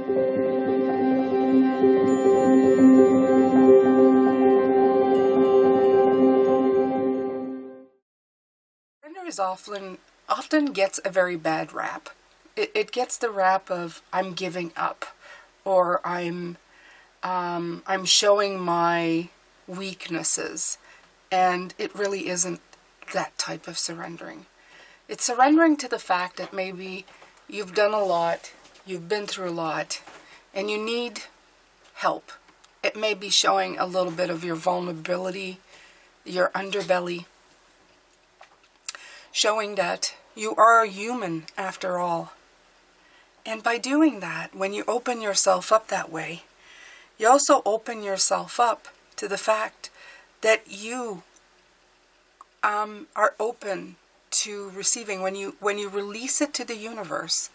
Surrender is often gets a very bad rap. It gets the rap of I'm giving up, or I'm showing my weaknesses, and it really isn't that type of surrendering. It's surrendering to the fact that maybe you've done a lot, you've been through a lot, and you need help. It may be showing a little bit of your vulnerability, your underbelly, showing that you are a human after all. And by doing that, when you open yourself up that way, you also open yourself up to the fact that you are open to receiving. When you release it to the universe,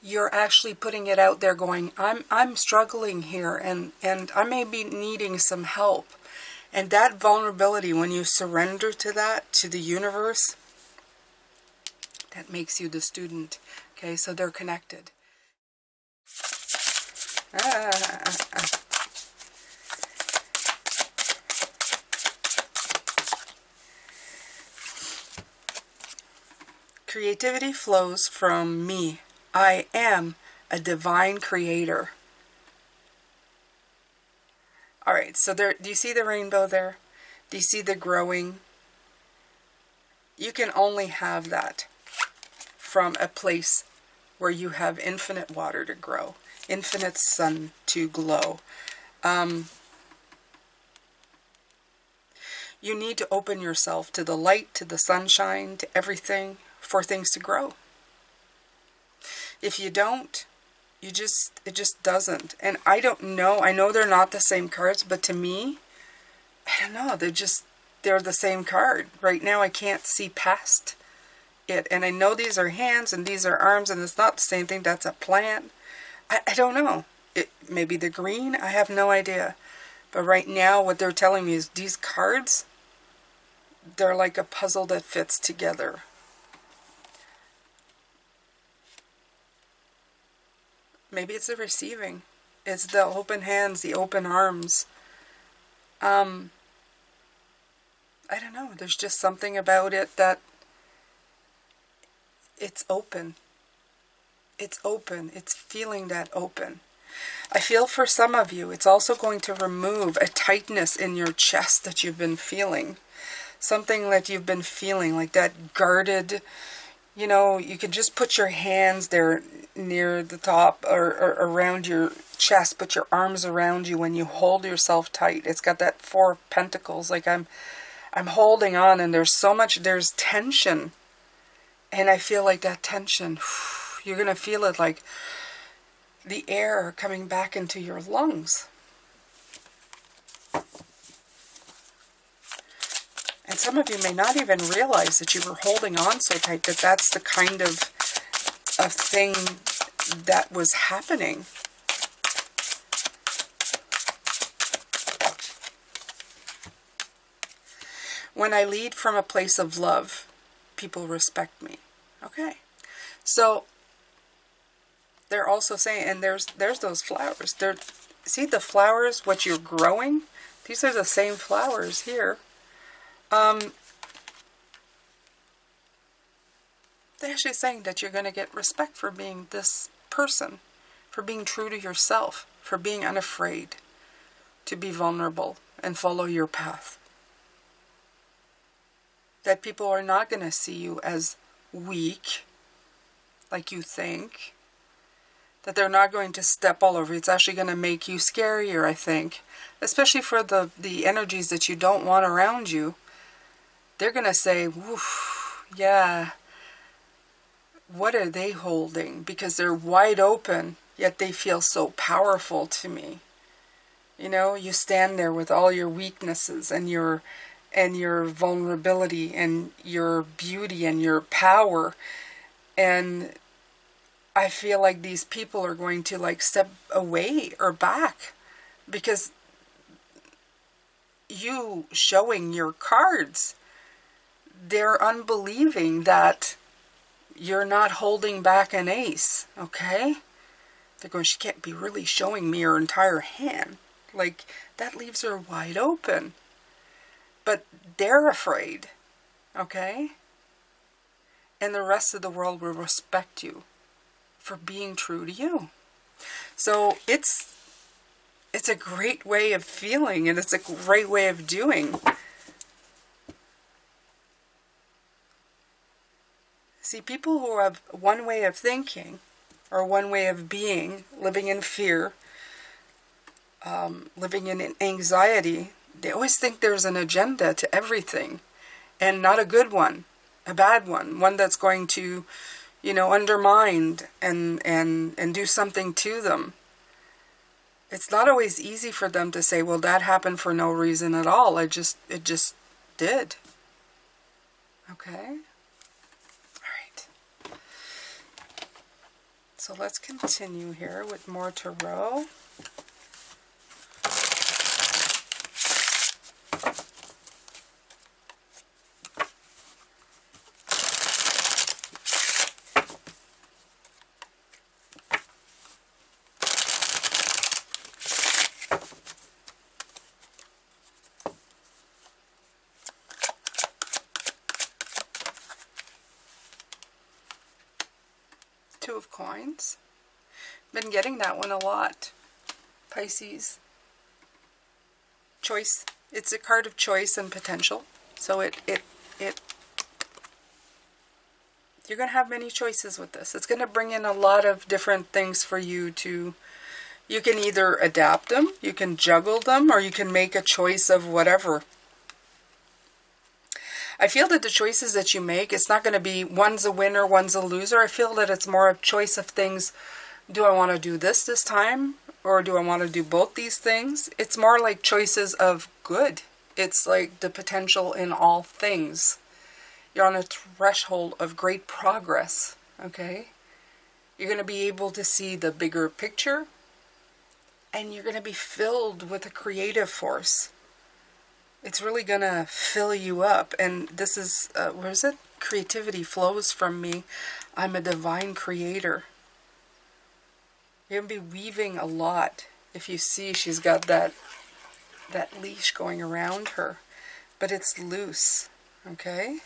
you're actually putting it out there going, I'm struggling here, and I may be needing some help. And that vulnerability, when you surrender to that, to the universe, that makes you the student. Okay, so they're connected. Creativity flows from me. I am a divine creator. All right, so there, do you see the rainbow there? Do you see the growing? You can only have that from a place where you have infinite water to grow, infinite sun to glow. You need to open yourself to the light, to the sunshine, to everything for things to grow. If you don't, it just doesn't. And I don't know, I know they're not the same cards, but to me, I don't know, they're the same card. Right now I can't see past it. And I know these are hands and these are arms, and it's not the same thing. That's a plant. I don't know. It maybe the green, I have no idea. But right now what they're telling me is these cards, they're like a puzzle that fits together. Maybe it's the receiving. It's the open hands, the open arms. I don't know. There's just something about it that it's open. It's open. It's feeling that open. I feel for some of you, it's also going to remove a tightness in your chest that you've been feeling. Something that you've been feeling, like that guarded, you know, you can just put your hands there near the top or around your chest, put your arms around you when you hold yourself tight. It's got that Four of Pentacles, like I'm holding on, and there's tension. And I feel like that tension, you're going to feel it like the air coming back into your lungs. And some of you may not even realize that you were holding on so tight, that that's the kind of thing that was happening. When I lead from a place of love, people respect me. Okay. So they're also saying, and there's those flowers. See the flowers, what you're growing? These are the same flowers here. They're actually saying that you're going to get respect for being this person, for being true to yourself, for being unafraid to be vulnerable and follow your path. That people are not going to see you as weak, like you think. That they're not going to step all over you. It's actually going to make you scarier, I think. Especially for the energies that you don't want around you. They're going to say, woof, yeah, what are they holding? Because they're wide open, yet they feel so powerful to me. You know, you stand there with all your weaknesses and your vulnerability and your beauty and your power. And I feel like these people are going to like step away or back because you showing your cards, they're unbelieving that you're not holding back an ace, okay? They're going, she can't be really showing me her entire hand. Like, that leaves her wide open. But they're afraid, okay? And the rest of the world will respect you for being true to you. So it's a great way of feeling, and it's a great way of doing. See, people who have one way of thinking, or one way of being, living in fear, living in anxiety, they always think there's an agenda to everything, and not a good one, a bad one that's going to, you know, undermine and do something to them. It's not always easy for them to say, well, that happened for no reason at all. It just did. Okay? All right. So let's continue here with more tarot. Two of Coins. Been getting that one a lot. Pisces. Choice. It's a card of choice and potential. So you're going to have many choices with this. It's going to bring in a lot of different things for you to, you can either adapt them, you can juggle them, or you can make a choice of whatever. I feel that the choices that you make, it's not going to be one's a winner, one's a loser. I feel that it's more of choice of things. Do I want to do this time? Or do I want to do both these things? It's more like choices of good. It's like the potential in all things. You're on a threshold of great progress, okay? You're going to be able to see the bigger picture. And you're going to be filled with a creative force. It's really going to fill you up. And this is, where is it? Creativity flows from me. I'm a divine creator. You're going to be weaving a lot. If you see, she's got that leash going around her. But it's loose. Okay?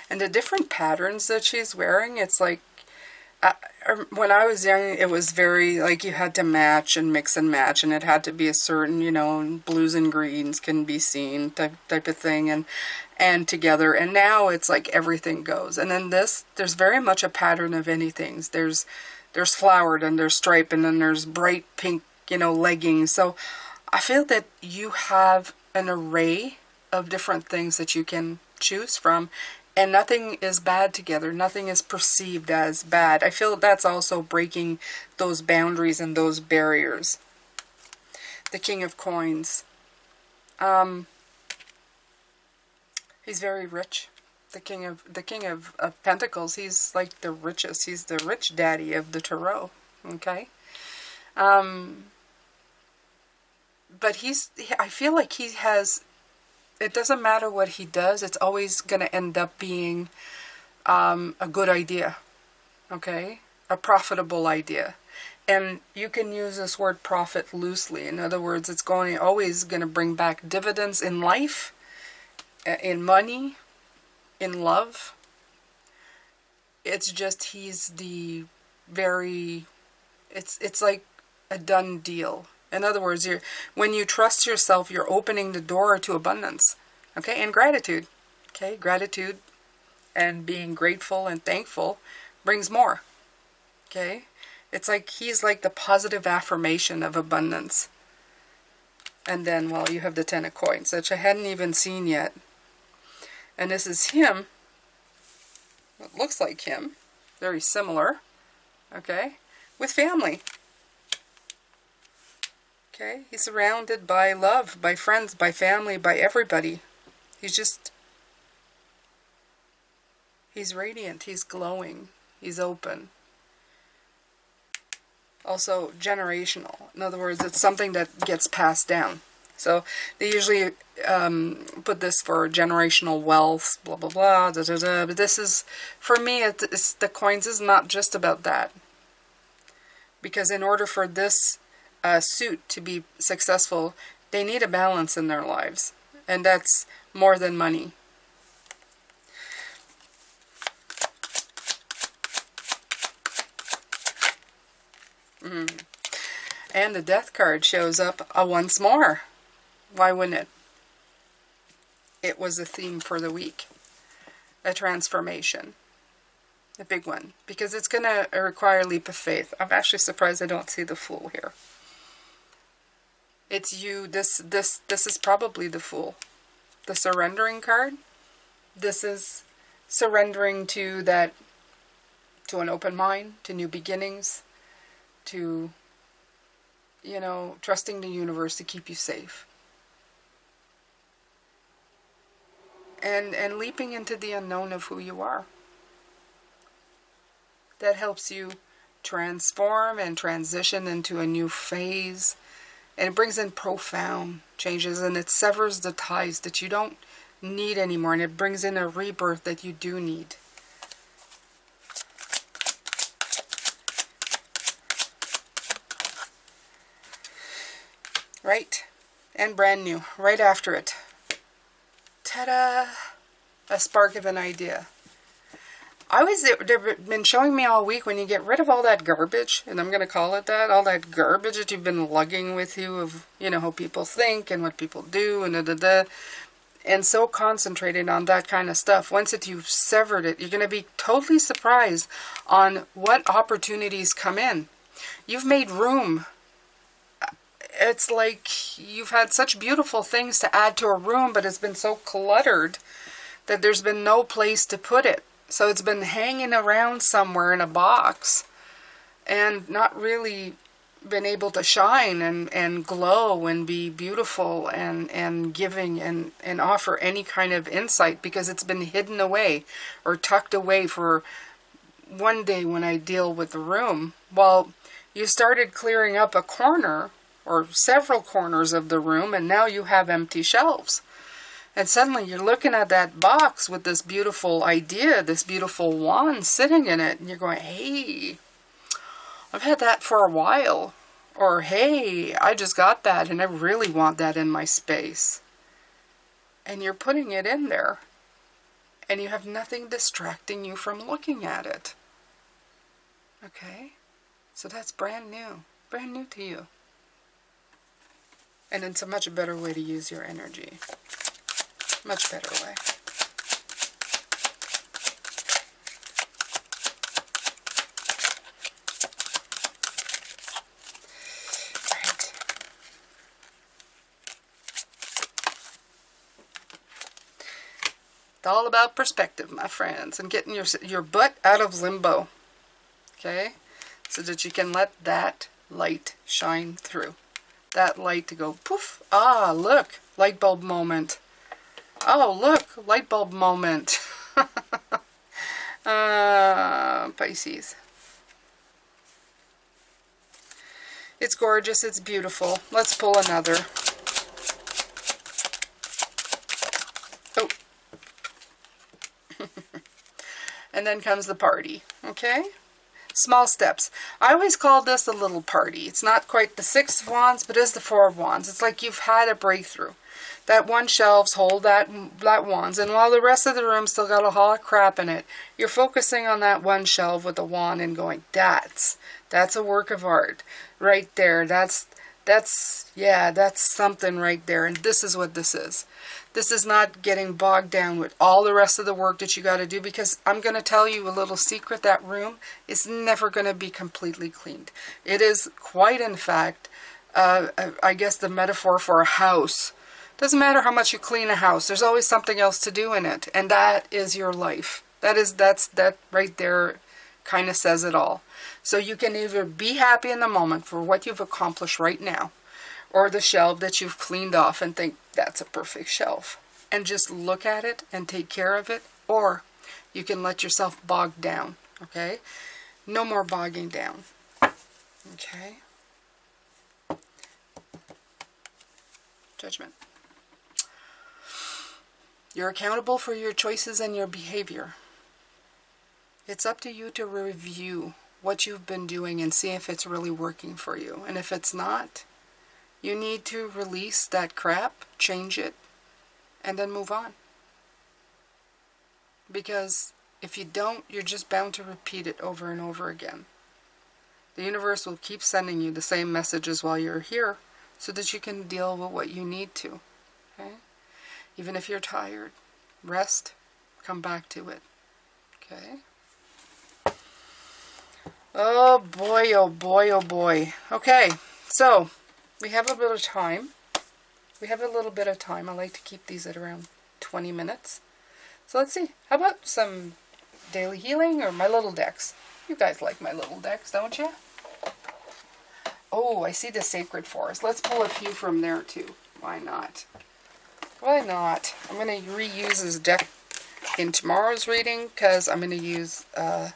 And the different patterns that she's wearing, it's like, when I was young, it was very, like, you had to match and mix and match, and it had to be a certain, you know, blues and greens can be seen type of thing, and together. And now it's like everything goes. And then this, there's very much a pattern of anything. There's flowered, and there's striped, and then there's bright pink, you know, leggings. So I feel that you have an array of different things that you can choose from. And nothing is bad together. Nothing is perceived as bad. I feel that's also breaking those boundaries and those barriers. The King of Coins. He's very rich. The King of Pentacles. He's like the richest. He's the rich daddy of the tarot. Okay. But I feel like he has. It doesn't matter what he does, it's always going to end up being a good idea, okay? A profitable idea. And you can use this word profit loosely. In other words, it's always going to bring back dividends in life, in money, in love. It's just he's the very, it's like a done deal. In other words, when you trust yourself, you're opening the door to abundance, okay? And gratitude, okay? Gratitude and being grateful and thankful brings more, okay? It's like he's like the positive affirmation of abundance. And then, well, you have the Ten of Coins, which I hadn't even seen yet. And this is him. It looks like him. Very similar, okay? With family. Okay? He's surrounded by love, by friends, by family, by everybody. He's radiant, he's glowing, he's open. Also generational. In other words, it's something that gets passed down. So they usually put this for generational wealth, blah, blah, blah, da, da, da. But this is, for me, it's the coins is not just about that. Because in order for this suit to be successful, they need a balance in their lives. And that's more than money. And the Death card shows up once more. Why wouldn't it? It was a theme for the week. A transformation. A big one. Because it's going to require a leap of faith. I'm actually surprised I don't see the Fool here. It's you. This is probably the Fool. The surrendering card. This is surrendering to that, to an open mind, to new beginnings, to, you know, trusting the universe to keep you safe. And leaping into the unknown of who you are. That helps you transform and transition into a new phase. And it brings in profound changes, and it severs the ties that you don't need anymore, and it brings in a rebirth that you do need. Right? And brand new, right after it. Ta-da! A spark of an idea. They've been showing me all week, when you get rid of all that garbage, and I'm going to call it that, all that garbage that you've been lugging with you of, you know, how people think and what people do and da-da-da, and so concentrated on that kind of stuff. Once you've severed it, you're going to be totally surprised on what opportunities come in. You've made room. It's like you've had such beautiful things to add to a room, but it's been so cluttered that there's been no place to put it. So it's been hanging around somewhere in a box and not really been able to shine and glow and be beautiful and giving and offer any kind of insight, because it's been hidden away or tucked away for one day when I deal with the room. Well, you started clearing up a corner or several corners of the room, and now you have empty shelves. And suddenly you're looking at that box with this beautiful idea, this beautiful wand sitting in it, and you're going, hey, I've had that for a while. Or, hey, I just got that and I really want that in my space. And you're putting it in there, and you have nothing distracting you from looking at it. Okay? So that's brand new to you. And it's a much better way to use your energy. Much better way. Right. It's all about perspective, my friends, and getting your butt out of limbo. Okay? So that you can let that light shine through. That light to go poof. Ah, look, light bulb moment. Oh, look, light bulb moment. Pisces. It's gorgeous, it's beautiful. Let's pull another. Oh. And then comes the party, okay? Small steps. I always call this a little party. It's not quite the 6 of Wands, but it's the 4 of Wands. It's like you've had a breakthrough. That one shelves hold that wands, and while the rest of the room still got a lot of crap in it, you're focusing on that one shelf with the wand and going, that's a work of art right there. That's something right there. And this is what this is. This is not getting bogged down with all the rest of the work that you got to do, because I'm going to tell you a little secret. That room is never going to be completely cleaned. It is quite, in fact, I guess the metaphor for a house. Doesn't matter how much you clean a house. There's always something else to do in it. And that is your life. That right there kind of says it all. So you can either be happy in the moment for what you've accomplished right now, or the shelf that you've cleaned off and think that's a perfect shelf, and just look at it and take care of it. Or you can let yourself bog down, okay? No more bogging down, okay? Judgment. You're accountable for your choices and your behavior. It's up to you to review what you've been doing and see if it's really working for you. And if it's not, you need to release that crap, change it, and then move on. Because if you don't, you're just bound to repeat it over and over again. The universe will keep sending you the same messages while you're here so that you can deal with what you need to. Okay? Even if you're tired, rest, come back to it. Okay? Oh boy, oh boy, oh boy. Okay, so we have a bit of time. We have a little bit of time. I like to keep these at around 20 minutes. So let's see. How about some daily healing or my little decks? You guys like my little decks, don't you? Oh, I see the Sacred Forest. Let's pull a few from there too. Why not? Why not? I'm going to reuse this deck in tomorrow's reading because I'm going to use all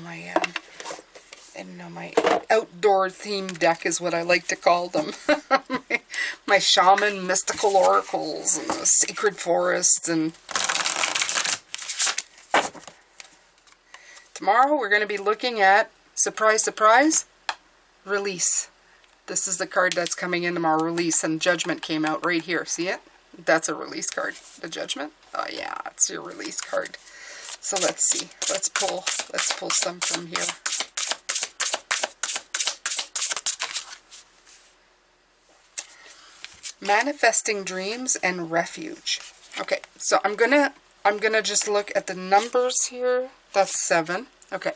my my outdoor themed deck is what I like to call them. my shaman mystical oracles and the Sacred Forests. And tomorrow we're going to be looking at, surprise, surprise, release. This is the card that's coming in tomorrow, release, and Judgment came out right here. See it? That's a release card. The Judgment? Oh yeah, it's your release card. So let's see. Let's pull some from here. Manifesting dreams and refuge. Okay, so I'm gonna just look at the numbers here. That's 7. Okay.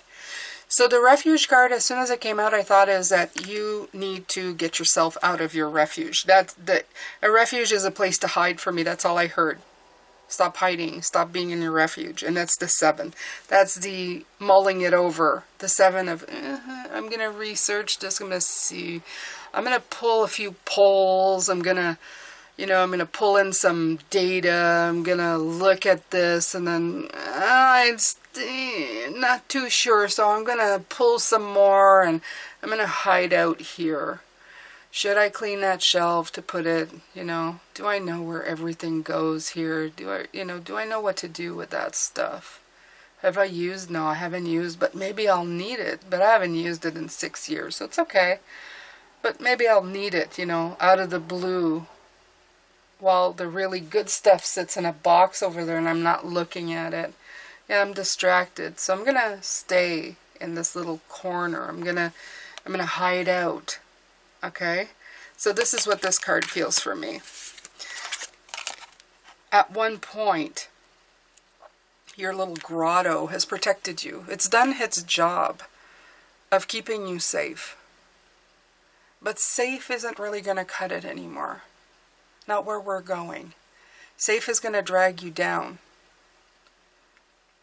So the refuge card, as soon as it came out, I thought is that you need to get yourself out of your refuge. A refuge is a place to hide for me. That's all I heard. Stop hiding. Stop being in your refuge. And that's the 7. That's the mulling it over. The 7 of, I'm going to research this. I'm going to see. I'm going to pull a few polls. I'm going to pull in some data. I'm going to look at this. And then it's not too sure. So I'm going to pull some more. And I'm going to hide out here. Should I clean that shelf to put it, do I know where everything goes here? Do I know what to do with that stuff? Have I used? No, I haven't used, but maybe I'll need it. But I haven't used it in 6 years, so it's okay. But maybe I'll need it, out of the blue. While the really good stuff sits in a box over there and I'm not looking at it. Yeah, I'm distracted. So I'm going to stay in this little corner. I'm going to hide out. Okay, so this is what this card feels for me. At one point, your little grotto has protected you. It's done its job of keeping you safe. But safe isn't really going to cut it anymore. Not where we're going. Safe is going to drag you down.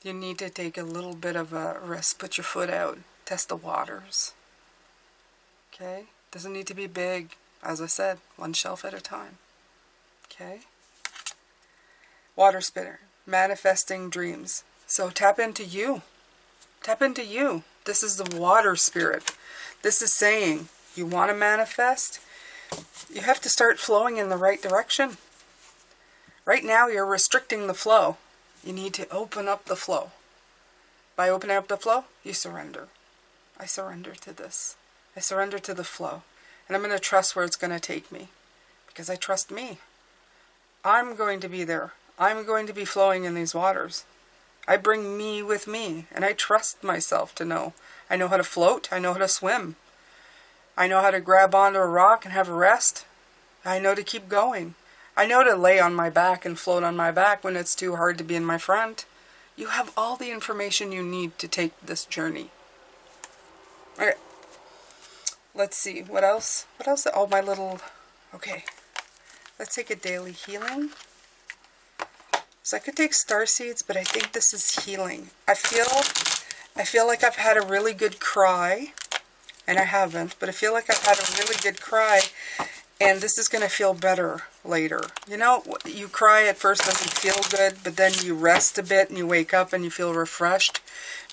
You need to take a little bit of a risk. Put your foot out. Test the waters. Okay? Doesn't need to be big. As I said, one shelf at a time. Okay? Water Spitter. Manifesting dreams. So tap into you. Tap into you. This is the water spirit. This is saying, you want to manifest? You have to start flowing in the right direction. Right now, you're restricting the flow. You need to open up the flow. By opening up the flow, you surrender. I surrender to this. I surrender to the flow. And I'm going to trust where it's going to take me. Because I trust me. I'm going to be there. I'm going to be flowing in these waters. I bring me with me. And I trust myself to know. I know how to float. I know how to swim. I know how to grab onto a rock and have a rest. I know to keep going. I know to lay on my back and float on my back when it's too hard to be in my front. You have all the information you need to take this journey. Okay. Let's see. What else? What else? Oh, my little... Okay. Let's take a daily healing. So I could take star seeds, but I think this is healing. I feel like I've had a really good cry. And I haven't, but I feel like I've had a really good cry. And this is going to feel better later. You know, you cry at first, doesn't feel good, but then you rest a bit and you wake up and you feel refreshed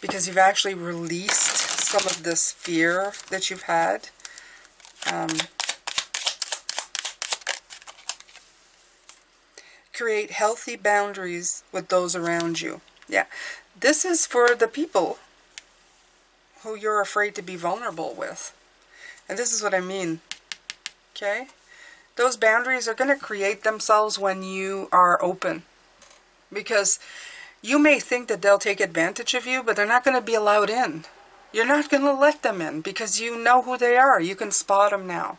because you've actually released some of this fear that you've had. Create healthy boundaries with those around you. Yeah, this is for the people who you're afraid to be vulnerable with. And this is what I mean. Okay? Those boundaries are going to create themselves when you are open. Because you may think that they'll take advantage of you, but they're not going to be allowed in. You're not going to let them in because you know who they are. You can spot them now.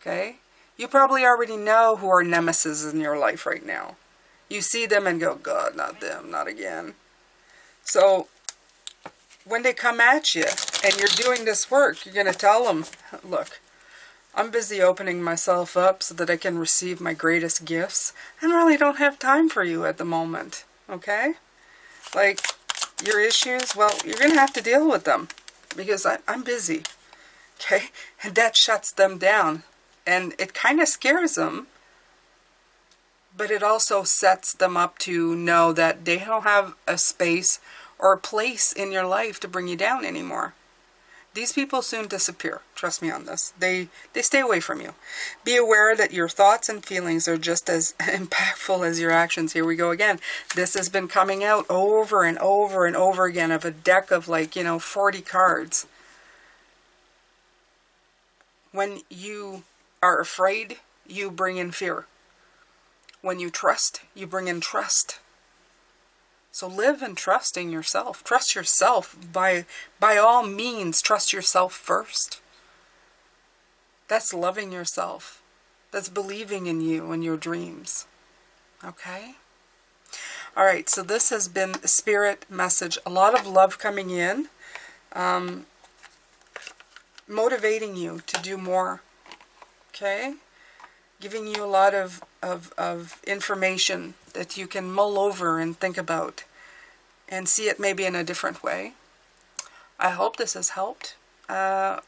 Okay? You probably already know who are nemesis in your life right now. You see them and go, God, not them, not again. So, when they come at you and you're doing this work, you're going to tell them, look, I'm busy opening myself up so that I can receive my greatest gifts. I really don't have time for you at the moment. Okay? Like, your issues, well, you're going to have to deal with them because I'm busy. Okay? And that shuts them down. And it kind of scares them, but it also sets them up to know that they don't have a space or a place in your life to bring you down anymore. These people soon disappear. Trust me on this. They stay away from you. Be aware that your thoughts and feelings are just as impactful as your actions. Here we go again. This has been coming out over and over and over again of a deck of 40 cards. When you are afraid, you bring in fear. When you trust, you bring in trust. So live in trusting yourself. Trust yourself. By all means, trust yourself first. That's loving yourself. That's believing in you and your dreams. Okay? Alright, so this has been a spirit message. A lot of love coming in. Motivating you to do more. Okay? Giving you a lot of information that you can mull over and think about and see it maybe in a different way. I hope this has helped. I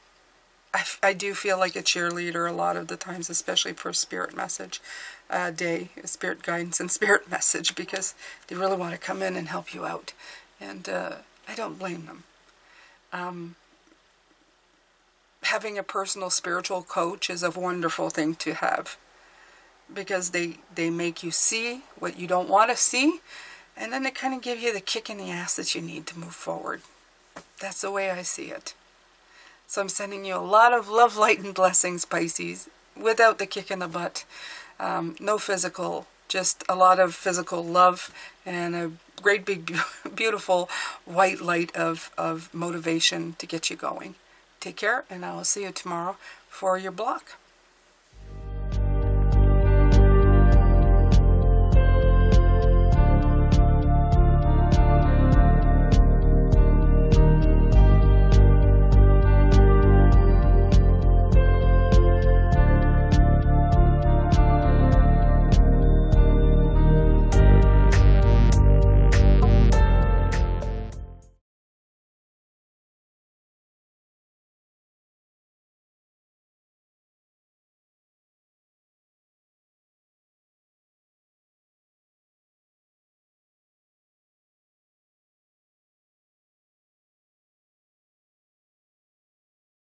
do feel like a cheerleader a lot of the times, especially for Spirit Message Day, Spirit Guidance and Spirit Message, because they really want to come in and help you out. And I don't blame them. Having a personal spiritual coach is a wonderful thing to have, because they make you see what you don't want to see, and then they kind of give you the kick in the ass that you need to move forward. That's the way I see it. So I'm sending you a lot of love, light, and blessings, Pisces, without the kick in the butt. No physical, just a lot of physical love and a great big beautiful white light of motivation to get you going. Take care, and I will see you tomorrow for your block.